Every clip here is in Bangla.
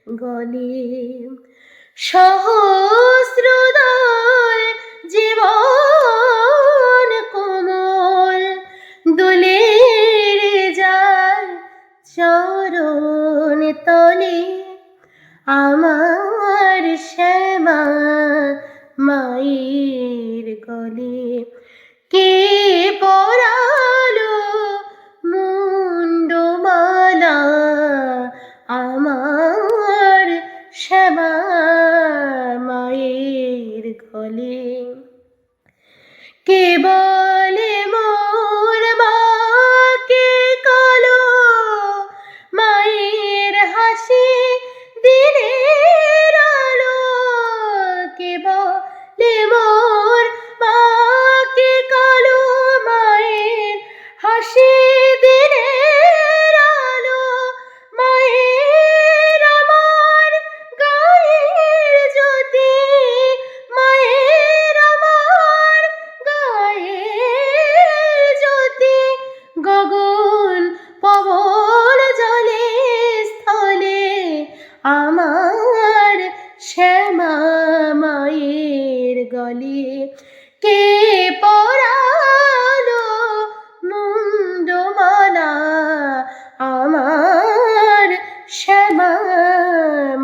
গলে সহস্রদল জীবন কোমল দোলে যায় চরণ তলে আমার শ্যামা মায়ের গলে কে পরালো মুন্ডমালা আমার শ্যামা মায়ের গলে কে বলে মোর মাকে কালো মায়ের হাসি দিনের আলো কে বলে মোর মাকে কালো মায়ের হাসি দিনের আলো মায়ের আমার গায়ের জ্যোতি মায়ের আমার গায়ের জ্যোতি গগন পবন জলে স্থলে আমার শ্যামা মায়ের গলে কে পরালো মুন্ডমালা আমার শ্যামা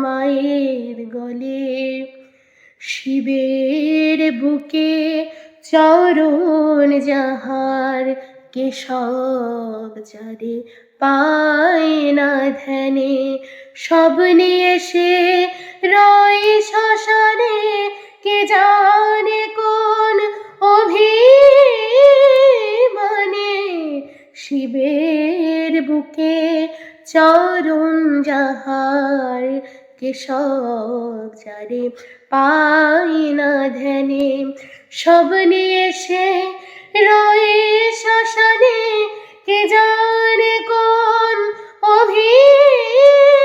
মায়ের গলে শিবের বুকে চরণ যাহার কেশব যারে পায় না ধ্যানে সব নিয়ে সে রয় শ্মশানে কে জানে কোন অভিমানে শিবের বুকে চরণ যাহার কেশব যারে পায় না ধ্যানে সব নিয়ে সে রয়ে শ্মশানে কে জানে কোন অভিমানে